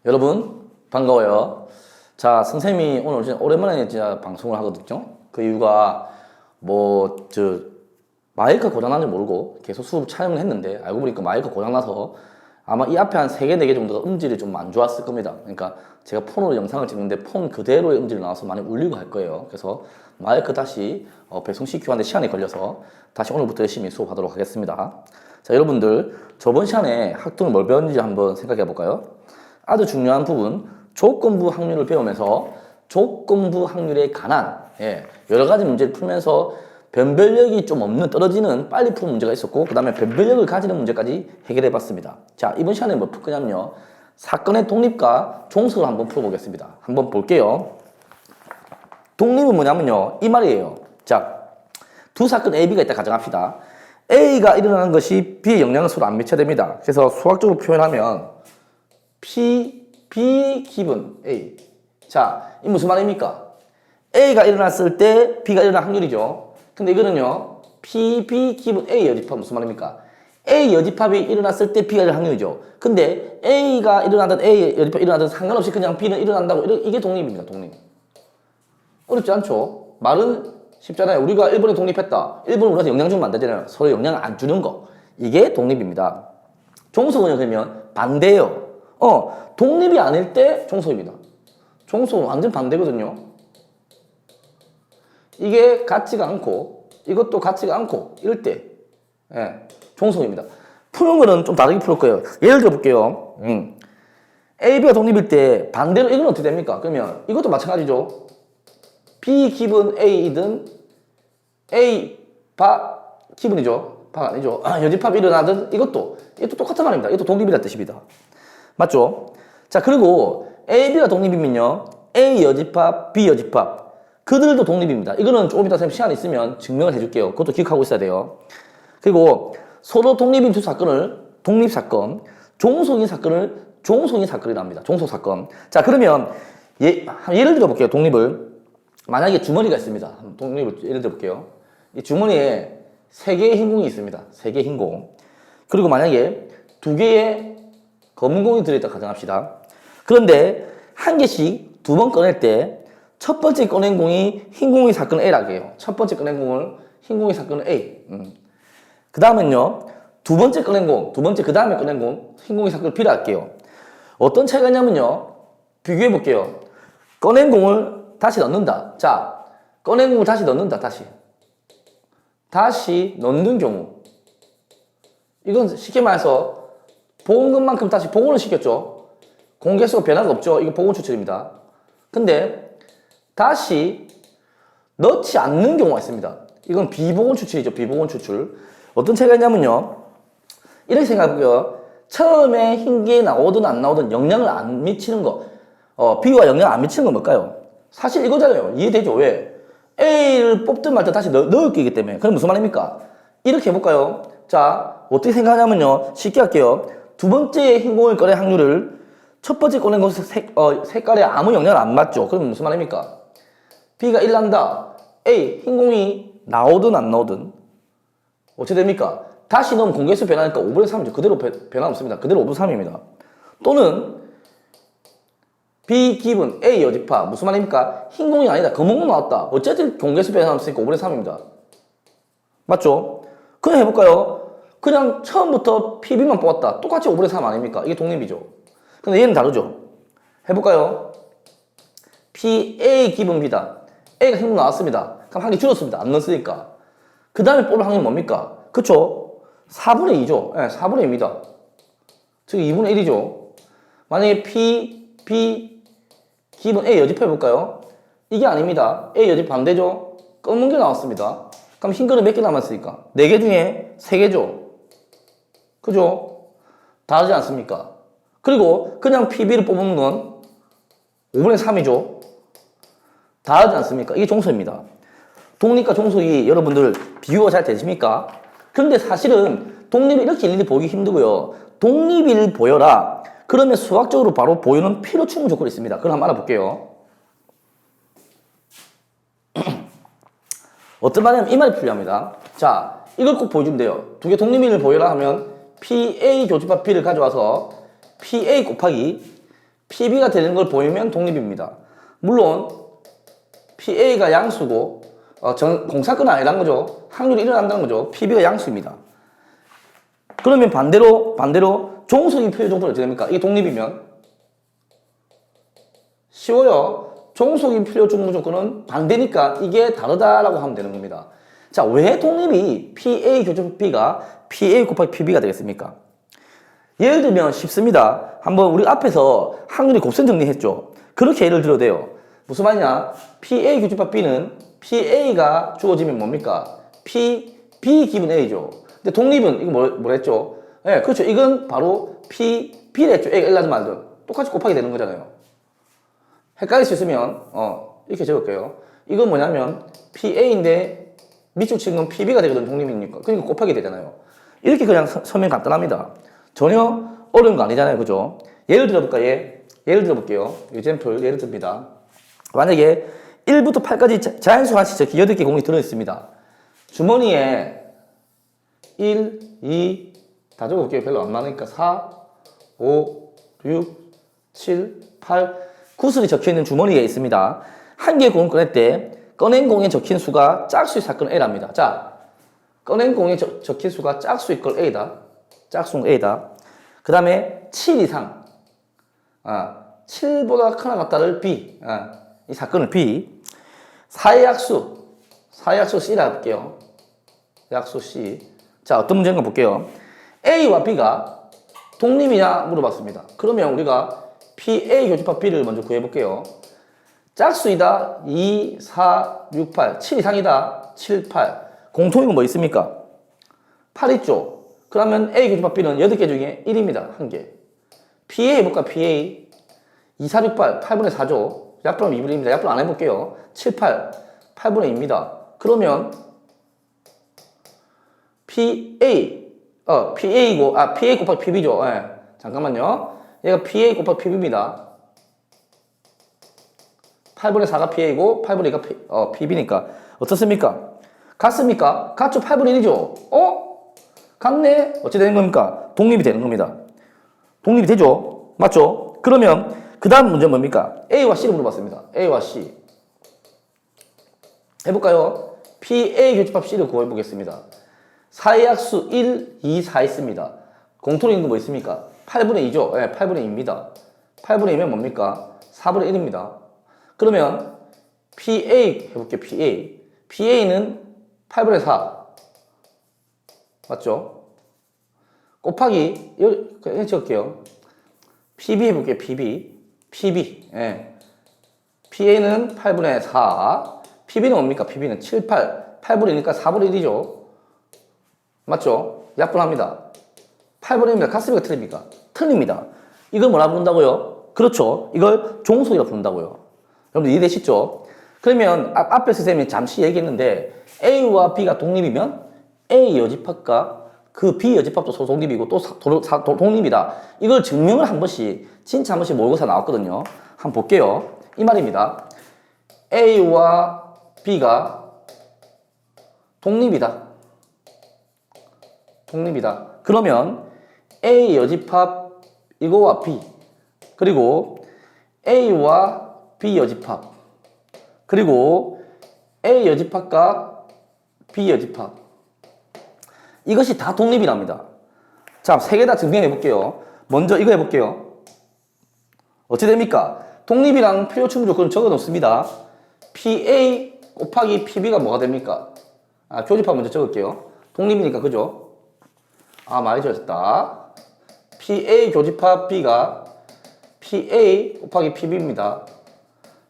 여러분 반가워요. 자, 선생님이 오늘 진짜 오랜만에 진짜 방송을 하거든요. 그 이유가 마이크 고장난지 모르고 계속 수업 촬영을 했는데 알고 보니까 마이크 고장나서 아마 이 앞에 한 3개, 4개 정도가 음질이 좀 안 좋았을 겁니다. 그러니까 제가 폰으로 영상을 찍는데 폰 그대로의 음질이 나와서 많이 울리고 할 거예요. 그래서 마이크 다시 배송시키고 하는데 시간이 걸려서 다시 오늘부터 열심히 수업하도록 하겠습니다. 자, 여러분들 저번 시간에 학도는 뭘 배웠는지 한번 생각해 볼까요? 아주 중요한 부분, 조건부 확률을 배우면서 조건부 확률에 관한 여러 가지 문제를 풀면서 변별력이 좀 없는 떨어지는 빨리 푸는 문제가 있었고 그 다음에 변별력을 가지는 문제까지 해결해 봤습니다. 자, 이번 시간에 뭐 풀 거냐면요, 사건의 독립과 종속을 한번 풀어보겠습니다. 한번 볼게요. 독립은 뭐냐면요, 이 말이에요. 자, 두 사건 A, B가 있다 가정합시다. A가 일어나는 것이 B의 영향을 서로 안 미쳐야 됩니다. 그래서 수학적으로 표현하면 B 기분 A. 자, 이 무슨 말입니까? A가 일어났을 때 B가 일어날 확률이죠. 근데 이거는요, B 기분 A 여집합 무슨 말입니까? A 여집합이 일어났을 때 B가 일어날 확률이죠. 근데 A가 일어나든 A 여집합이 일어나든 상관없이 그냥 B는 일어난다고, 이게 독립입니다. 독립. 어렵지 않죠? 말은 쉽잖아요. 우리가 일본에 독립했다. 일본은 우리한테 영향 주면 안 되잖아요. 서로 영향을 안 주는 거. 이게 독립입니다. 종속은요, 그러면 반대예요. 독립이 아닐 때 종속입니다. 종속은 완전 반대거든요. 이게 같지가 않고 이것도 같지가 않고 이럴 때 종속입니다. 푸는 거는 좀 다르게 풀 거예요. 예를 들어 볼게요. A, B가 독립일 때 반대로 이건 어떻게 됩니까? 그러면 이것도 마찬가지죠. B 기분 A이든 A 바 기분이죠. 바가 아니죠. 여집합이 일어나든 이것도 똑같은 말입니다. 이것도 독립이라는 뜻입니다. 맞죠? 자, 그리고 A, B가 독립이면요, A 여집합, B 여집합 그들도 독립입니다. 이거는 조금 이따 시간 있으면 증명을 해줄게요. 그것도 기억하고 있어야 돼요. 그리고 서로 독립인 두 사건을 독립사건, 종속인 사건을 종속인 사건이라 합니다. 종속사건. 자, 그러면 예를 들어 볼게요. 독립을. 만약에 주머니가 있습니다. 독립을 예를 들어 볼게요. 이 주머니에 3개의 흰 공이 있습니다. 3개의 흰 공. 그리고 만약에 2개의 검은 공이 들어있다 가정합시다. 그런데 한 개씩 2번 꺼낼 때 첫 번째 꺼낸 공이 흰 공의 사건 A라고 해요. 첫 번째 꺼낸 공을 흰 공의 사건은 A. 그 다음엔요, 두 번째 꺼낸 공, 두 번째 그 다음에 꺼낸 공, 흰 공의 사건을 B라 할게요. 어떤 차이가 있냐면요, 비교해 볼게요. 꺼낸 공을 다시 넣는다. 자, 꺼낸 공을 다시 넣는다. 다시 넣는 경우, 이건 쉽게 말해서 복원금만큼 다시 복원을 시켰죠. 공개수가 변화가 없죠. 이거 복원 추출입니다. 근데 다시 넣지 않는 경우가 있습니다. 이건 비복원 추출이죠. 비복원 추출. 어떤 차이가 있냐면요, 이렇게 생각해볼게요. 처음에 흰 게 나오든 안 나오든 영향을 안 미치는 거, B가 영향을 안 미치는 건 뭘까요? 사실 이거잖아요. 이해되죠? 왜? A를 뽑든 말든 다시 넣을 거기 때문에. 그럼 무슨 말입니까? 이렇게 해볼까요? 자, 어떻게 생각하냐면요, 쉽게 할게요. 두 번째 흰 공을 꺼낼 확률을 첫 번째 꺼낸 것 색깔에 아무 영향을 안 받죠. 그럼 무슨 말입니까? B가 일난다. A, 흰 공이 나오든 안 나오든 어떻게 됩니까? 다시 넣으면 공개수 변하니까 5분의 3이죠. 그대로 변화 없습니다. 그대로 5분의 3입니다. 또는 B 기분 A 여집합 무슨 말입니까? 흰 공이 아니다. 검은 공 나왔다. 어쨌든 공개수 변화 없으니까 5분의 3입니다. 맞죠? 그냥 해볼까요? 그냥 처음부터 PB만 뽑았다. 똑같이 5분의 3 아닙니까? 이게 독립이죠. 근데 얘는 다르죠. 해볼까요? P, A 기분 B다. A가 흰 공 나왔습니다. 그럼 한 개 줄었습니다. 안 넣었으니까. 그 다음에 뽑을 확률이 뭡니까? 그쵸? 4분의 2죠. 네, 4분의 2입니다. 즉 2분의 1이죠. 만약에 P, B 기분 A 여집합 해볼까요? 이게 아닙니다. A 여집합 반대죠? 검은 게 나왔습니다. 그럼 흰 거는 몇 개 남았으니까? 4개 중에 3개죠. 그죠? 다르지 않습니까? 그리고 그냥 PB를 뽑은 건 5분의 3이죠. 다르지 않습니까? 이게 종속입니다. 독립과 종속이 여러분들 비교가 잘 되십니까? 그런데 사실은 독립이 이렇게 일일이 보기 힘들고요. 독립을 보여라. 그러면 수학적으로 바로 보이는 필요 충분 조건이 있습니다. 그럼 한번 알아볼게요. 어떤 말이냐면 이 말이 필요합니다. 자, 이걸 꼭 보여주면 돼요. 두 개 독립인을 보여라 하면 PA 교집합 B를 가져와서 PA 곱하기 PB가 되는 걸 보이면 독립입니다. 물론 PA가 양수고 공사건은 아니란 거죠. 확률이 일어난다는 거죠. PB가 양수입니다. 그러면 반대로 종속인 필요 조건은 어떻게 됩니까? 이게 독립이면 쉬워요. 종속인 필요 중무 조건은 반대니까 이게 다르다라고 하면 되는 겁니다. 자, 왜 독립이 PA 교집합 B가 PA 곱하기 PB가 되겠습니까? 예를 들면 쉽습니다. 한번 우리 앞에서 확률이 곱셈 정리했죠. 그렇게 예를 들어도 돼요. 무슨 말이냐? PA 교집합 B는 PA가 주어지면 뭡니까? B 기분 A죠. 근데 독립은 이거 뭐랬죠? 네, 그렇죠. 이건 바로 B를 했죠. A가 1라든 말든 똑같이 곱하게 되는 거잖아요. 헷갈릴 수 있으면 이렇게 적을게요. 이건 뭐냐면 PA인데 밑줄 치는 건 PB가 되거든. 독립이니까. 그러니까 곱하게 되잖아요. 이렇게 그냥 서면 간단합니다. 전혀 어려운 거 아니잖아요. 그죠? 예를 들어볼까요? 예를 들어볼게요. example 예를 듭니다. 만약에 1부터 8까지 자연수 한씩 적기 8개 공이 들어있습니다. 주머니에 1, 2, 다 적어볼게요. 별로 안 많으니까 4, 5, 6, 7, 8, 9술이 적혀있는 주머니가 있습니다. 한 개의 공을 꺼낼 때 꺼낸 공에 적힌 수가 짝수의 사건 A랍니다. 자, 꺼낸 공에 적힌 수가 짝수의 걸 A다. 짝수는 A다. 그 다음에 7 이상 7보다 크나 같다를 B 이 사건을 B. 사의 약수 C라 볼게요. 약수 C. 자, 어떤 문제인가 볼게요. A와 B가 독립이냐 물어봤습니다. 그러면 우리가 PA 교집합 B를 먼저 구해볼게요. 짝수이다. 2, 4, 6, 8. 7 이상이다. 7, 8. 공통인 건 뭐 있습니까? 8 있죠. 그러면 A 교집합 B는 8개 중에 1입니다. 1개. PA 해볼까? PA. 2, 4, 6, 8. 8분의 4죠. 약분하면 2분의 2입니다. 약분 안 해볼게요. 7, 8. 8분의 2입니다. 그러면 PA. PA고, PA 곱하기 PB죠. 예. 잠깐만요. 얘가 PA 곱하기 PB입니다. 8분의 4가 PA고 8분의 2가 PB니까 어떻습니까? 같습니까? 같죠? 8분의 1이죠? 같네? 어찌 되는 겁니까? 독립이 되는 겁니다. 독립이 되죠? 맞죠? 그러면 그 다음 문제는 뭡니까? A와 C를 물어봤습니다. A와 C 해볼까요? PA 교집합 C를 구해보겠습니다. 4의 약수 1, 2, 4 있습니다. 공통인 거 뭐 있습니까? 8분의 2죠? 네, 8분의 2입니다. 8분의 2면 뭡니까? 4분의 1입니다. 그러면 PA 해볼게요. PA는 8분의 4 맞죠? 곱하기 여기 적을게요. PB 해볼게요. PB 예. PA는 8분의 4 PB는 뭡니까? PB는 7, 8 8분의 1이니까 4분의 1이죠. 맞죠? 약분합니다. 8분의 1입니다. 같습니까? 틀립니까? 틀립니다. 이걸 뭐라 부른다고요? 그렇죠. 이걸 종속이라 부른다고요. 여러분들 이해되시죠? 그러면 앞에 선생님이 잠시 얘기했는데 A와 B가 독립이면 A 여집합과 그 B 여집합도 독립이고 또 독립이다. 이걸 증명을 한 번씩 진짜 한 번씩 모의고사 나왔거든요. 한번 볼게요. 이 말입니다. A와 B가 독립이다. 그러면 A 여집합 이거와 B 그리고 A와 B 여집합 그리고 A 여집합과 B 여집합 이것이 다 독립이랍니다. 자, 세 개 다 증명해 볼게요. 먼저 이거 해볼게요. 어찌 됩니까? 독립이랑 필요 충분 조건을 적어 놓습니다. PA 곱하기 PB가 뭐가 됩니까? 교집합 먼저 적을게요. 독립이니까 그죠? 많이 적었다. PA 교집합 B가 PA 곱하기 PB입니다.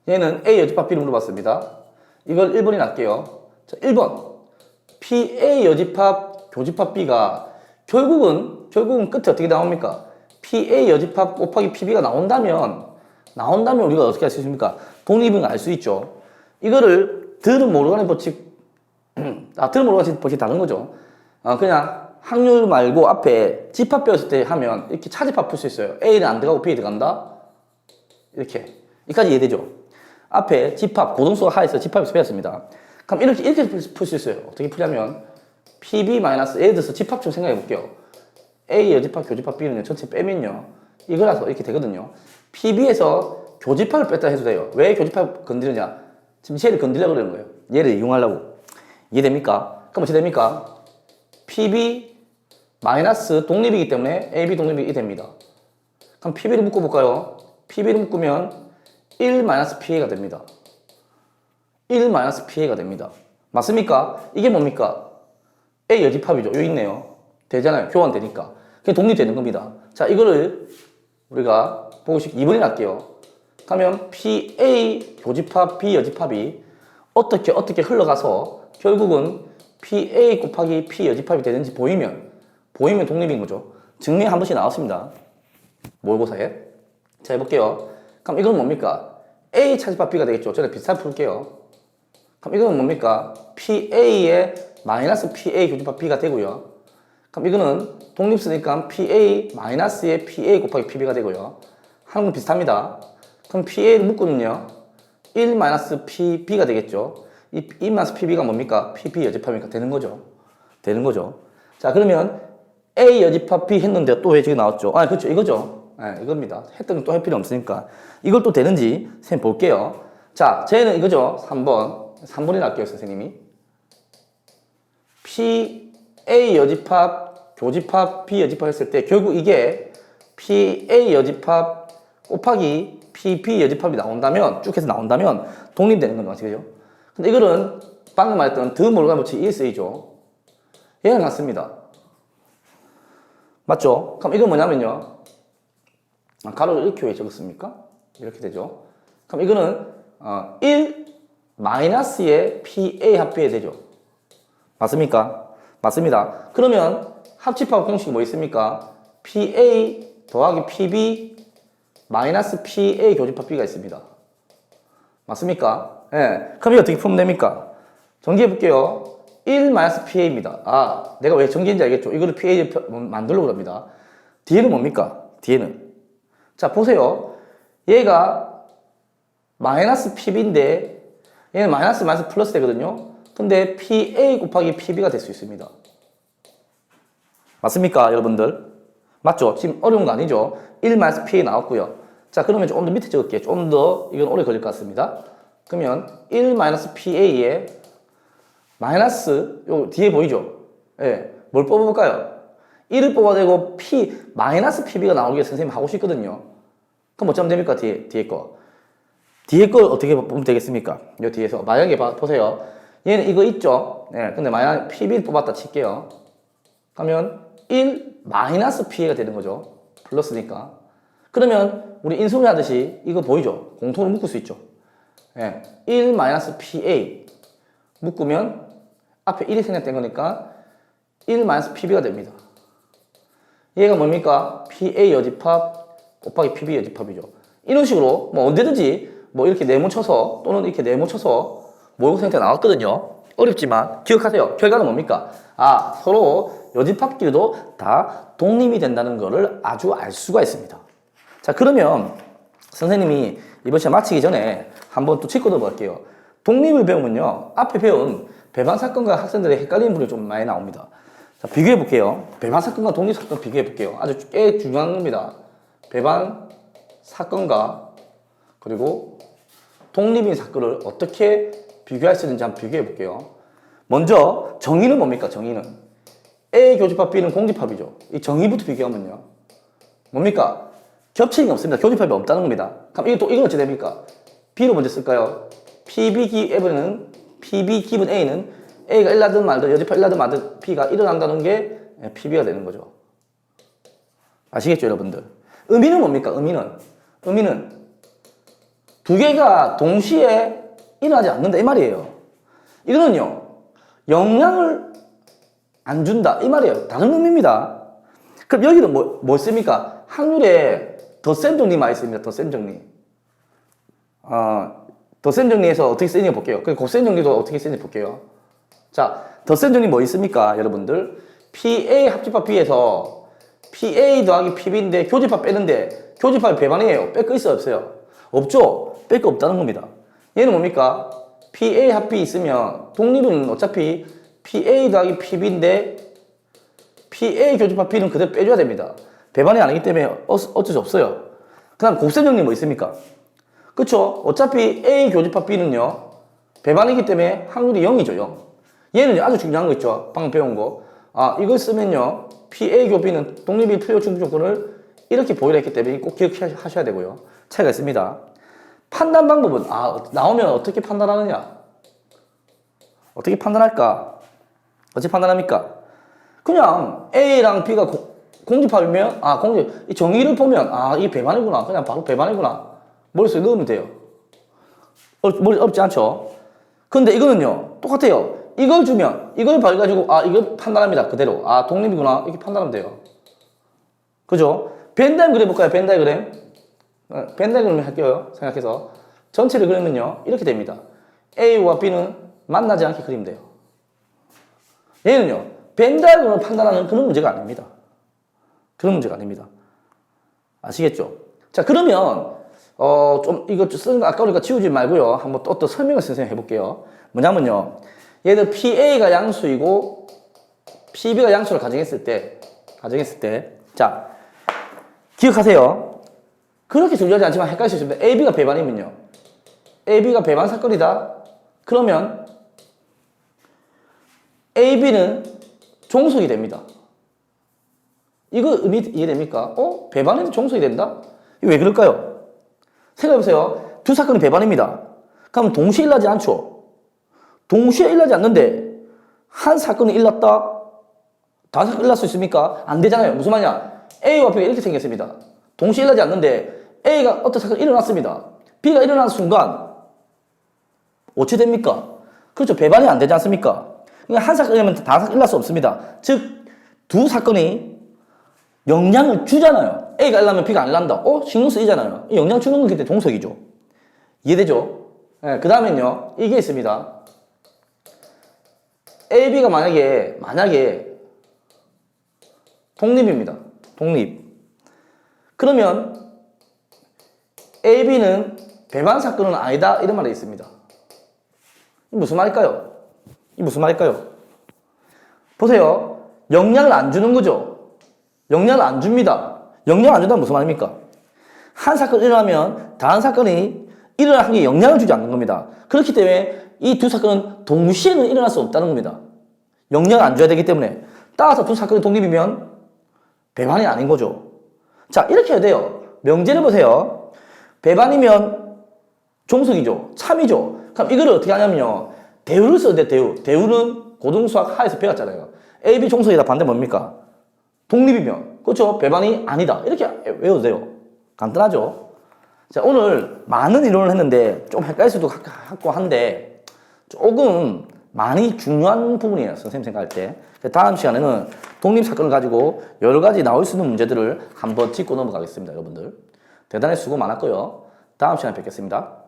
얘는 A 여집합 B를 물어봤습니다. 이걸 1번이 낼게요. 자, 1번. PA 여집합 교집합 B가 결국은 끝에 어떻게 나옵니까? PA 여집합 곱하기 PB가 나온다면 우리가 어떻게 할 수 있습니까? 독립인 걸 알 수 있죠. 이거를 들은 모르가는 법칙, 들은 모르가는 법칙이 다른 거죠. 그냥 확률 말고 앞에 집합 배웠을 때 하면 이렇게 차집합 풀 수 있어요. A는 안 들어가고 B 들어간다. 이렇게. 여기까지 이해되죠? 앞에 집합, 고등수가 하에서 집합에서 배웠습니다. 그럼 이렇게 풀 수 있어요. 어떻게 풀냐면 PB 마이너스 예를 들어서 집합 좀 생각해 볼게요. A 여집합 교집합 B는 전체 빼면요. 이거라서 이렇게 되거든요. PB에서 교집합을 뺐다 해도 돼요. 왜 교집합 건드리냐? 지금 쟤를 건드리려고 그러는 거예요. 얘를 이용하려고. 이해됩니까? 그럼 어떻게 됩니까? PB 마이너스 독립이기 때문에 AB 독립이 됩니다. 그럼 PB를 묶어볼까요? PB를 묶으면 1 마이너스 PA가 됩니다. 1 마이너스 PA가 됩니다. 맞습니까? 이게 뭡니까? A 여집합이죠. 여기 있네요. 되잖아요. 교환되니까. 그게 독립되는 겁니다. 자, 이거를 우리가 보고식 2번에 할게요. 그러면 PA 교집합, B 여집합이 어떻게 흘러가서 결국은 PA 곱하기 P 여집합이 되는지 보이면 독립인 거죠. 증명 한 번씩 나왔습니다. 모의고사에. 자, 해볼게요. 그럼 이건 뭡니까? A 차집합 B가 되겠죠. 저는 비슷하게 풀게요. 그럼 이건 뭡니까? PA의 마이너스 PA 교집합 B가 되고요. 그럼 이거는 독립수니까 PA 마이너스의 PA 곱하기 PB가 되고요. 하는 건 비슷합니다. 그럼 PA를 묶으면요. 1 마이너스 PB가 되겠죠. 이 1 마이너스 PB가 뭡니까? PB 여집합이니까 되는 거죠. 되는 거죠. 자, 그러면 A 여집합 B 했는데 또 왜 지금 나왔죠? 아, 그렇죠. 이거죠. 네, 이겁니다. 했던 건 또 할 필요 없으니까. 이걸 또 되는지 선생님 볼게요. 자, 쟤는 이거죠. 3번이나 할게요, 선생님이. PA 여집합, 교집합, B 여집합 했을 때 결국 이게 PA 여집합 곱하기 PB 여집합이 나온다면, 쭉 해서 나온다면 독립되는 건 맞죠? 근데 이거는 방금 말했던 드 몰간 법칙 ESA죠. 얘랑 같습니다. 맞죠? 그럼 이건 뭐냐면요. 가로를 이렇게 왜 적었습니까? 이렇게 되죠. 그럼 이거는 1 마이너스의 PA 합비에 되죠. 맞습니까? 맞습니다. 그러면 합집합 공식이 뭐 있습니까? PA 더하기 PB 마이너스 PA 교집합 B가 있습니다. 맞습니까? 예. 네. 그럼 이거 어떻게 풀면 됩니까? 정리해 볼게요. 1 마이너스 PA입니다. 아, 내가 왜 정리인지 알겠죠? 이거를 PA 만들려고 합니다. 뒤에는 뭡니까? 뒤에는. 자, 보세요. 얘가 마이너스 PB인데 얘는 마이너스 플러스 되거든요. 근데 PA 곱하기 PB가 될 수 있습니다. 맞습니까, 여러분들? 맞죠? 지금 어려운 거 아니죠? 1 마이너스 PA 나왔고요. 자, 그러면 좀 더 밑에 적을게요. 좀 더 이건 오래 걸릴 것 같습니다. 그러면 1 마이너스 PA에 마이너스 요 뒤에 보이죠? 예. 뭘 뽑아볼까요? 1을 뽑아내고 마이너스 PB가 나오게 선생님 하고 싶거든요. 그럼 어쩌면 됩니까? 뒤에 거. 뒤에 걸 어떻게 보면 되겠습니까? 요 뒤에서. 만약에 보세요. 얘는 이거 있죠? 예. 근데 만약 PB를 뽑았다 칠게요. 그러면 1 마이너스 PA가 되는 거죠. 플러스니까. 그러면 우리 인수분해 하듯이 이거 보이죠? 공통으로 묶을 수 있죠. 예. 1 마이너스 PA 묶으면 앞에 1이 생략된 거니까 1 마이너스 PB가 됩니다. 얘가 뭡니까? PA 여집합 곱하기 PB 여집합이죠. 이런 식으로 뭐 언제든지 뭐 이렇게 네모쳐서 또는 이렇게 네모쳐서 모의고사 형태 나왔거든요. 어렵지만 기억하세요. 결과는 뭡니까? 아, 서로 여집합끼리도 다 독립이 된다는 것을 아주 알 수가 있습니다. 자, 그러면 선생님이 이번 시간 마치기 전에 한번 또 짚고 넘어갈게요. 독립을 배우면요. 앞에 배운 배반 사건과 학생들의 헷갈리는 부분이 좀 많이 나옵니다. 자, 비교해 볼게요. 배반 사건과 독립 사건 비교해 볼게요. 아주 꽤 중요한 겁니다. 배반 사건과 그리고 독립인 사건을 어떻게 비교할 수 있는지 한번 비교해 볼게요. 먼저 정의는 뭡니까? 정의는 A 교집합 B는 공집합이죠. 이 정의부터 비교하면요. 뭡니까? 겹치는 게 없습니다. 교집합이 없다는 겁니다. 그럼 이건 어찌 됩니까? B로 먼저 쓸까요? PB 기분 A는 A가 1나든 말든 여집합 1나든 말든 B가 일어난다는 게 PB가 되는 거죠. 아시겠죠, 여러분들? 의미는 뭡니까? 의미는 두 개가 동시에 일어나지 않는다 이 말이에요. 이거는요, 영향을 안 준다 이 말이에요. 다른 의미입니다. 그럼 여기는 뭐 씁니까? 확률에 덧셈 정리 많이 씁니다. 덧셈 정리. 덧셈 정리에서 어떻게 쓰이는지 볼게요. 그리고 곱셈 정리도 어떻게 쓰이는지 볼게요. 자, 덧셈 정리 뭐 있습니까, 여러분들? PA 합집합 B에서 PA 더하기 PB인데 교집합 빼는데 교집합이 배반이에요. 뺄 거 있어요, 없어요? 없죠? 뺄 거 없다는 겁니다. 얘는 뭡니까? PA 합 B 있으면 독립은 어차피 PA 더하기 PB인데 PA 교집합 B는 그대로 빼줘야 됩니다. 배반이 아니기 때문에 어쩔 수 없어요. 그 다음 곱셈 정리 뭐 있습니까? 그쵸? 어차피 A 교집합 B는요, 배반이기 때문에 확률이 0이죠, 0. 얘는 아주 중요한 거 있죠? 방금 배운 거. 아, 이걸 쓰면요, PA 교 B는 독립이 풀려 충분 조건을 이렇게 보유를 했기 때문에 꼭 기억하셔야 되고요. 차이가 있습니다. 판단 방법은, 나오면 어떻게 판단하느냐? 어떻게 판단할까? 어떻게 판단합니까? 그냥 A랑 B가 공집합이면, 이 정의를 보면, 이게 배반이구나. 그냥 바로 배반이구나. 머릿속에 넣으면 돼요. 어렵지 않죠? 근데 이거는요, 똑같아요. 이걸 주면, 이걸 봐가지고, 이걸 판단합니다. 그대로. 독립이구나. 이렇게 판단하면 돼요. 그죠? 벤 다이어그램 그려볼까요? 벤 다이어그램. 벤 다이어그램 할게요. 생각해서. 전체를 그리면요, 이렇게 됩니다. A와 B는 만나지 않게 그리면 돼요. 얘는요, 벤 다이어그램을 판단하는 그런 문제가 아닙니다. 그런 문제가 아닙니다. 아시겠죠? 자, 그러면, 좀, 이거 쓰는 거 아까우니까 지우지 말고요. 한번 또 설명을 선생님 해볼게요. 뭐냐면요. 얘들 PA가 양수이고, PB가 양수를 가정했을 때, 자, 기억하세요. 그렇게 중요하지 않지만 헷갈릴 수 있습니다. AB가 배반이면요. AB가 배반 사건이다. 그러면, AB는 종속이 됩니다. 이거 의미 이해됩니까? 배반인데 종속이 된다? 이거 왜 그럴까요? 생각해보세요. 두 사건이 배반입니다. 그럼 동시에 일어나지 않죠? 동시에 일어나지 않는데 한 사건이 일어났다? 다른 사건이 일어날 수 있습니까? 안 되잖아요. 무슨 말이냐? A와 B가 이렇게 생겼습니다. 동시에 일어나지 않는데 A가 어떤 사건이 일어났습니다. B가 일어난 순간 어찌 됩니까? 그렇죠. 배반이 안 되지 않습니까? 그러니까 한 사건이면 다른 사건이 일어날 수 없습니다. 즉 두 사건이 영향을 주잖아요. A가 일어나면 B가 안 일어난다. 신경 쓰이잖아요. 영향 주는 건 그때 동석이죠. 이해되죠? 네, 그 다음엔요. 이게 있습니다. A, B가 만약에 독립입니다. 독립. 그러면 A, B는 배반 사건은 아니다. 이런 말이 있습니다. 이 무슨 말일까요? 보세요. 영향을 안 주는 거죠. 영향을 안 줍니다. 영향을 안 준다면 무슨 말입니까? 한 사건이 일어나면 다른 사건이 일어나는 게 영향을 주지 않는 겁니다. 그렇기 때문에 이 두 사건은 동시에는 일어날 수 없다는 겁니다. 영향을 안 줘야 되기 때문에. 따라서 두 사건이 독립이면 배반이 아닌 거죠. 자, 이렇게 해야 돼요. 명제를 보세요. 배반이면 종속이죠. 참이죠. 그럼 이거를 어떻게 하냐면요. 대우를 써야 돼, 대우. 대우는 고등수학 하에서 배웠잖아요. A, B 종속이다 반대 뭡니까? 독립이면. 그렇죠? 배반이 아니다. 이렇게 외워도 돼요. 간단하죠? 자, 오늘 많은 이론을 했는데 좀 헷갈릴 수도 같고 한데 조금 많이 중요한 부분이에요. 선생님 생각할 때. 다음 시간에는 독립사건을 가지고 여러 가지 나올 수 있는 문제들을 한번 짚고 넘어가겠습니다. 여러분들. 대단히 수고 많았고요. 다음 시간에 뵙겠습니다.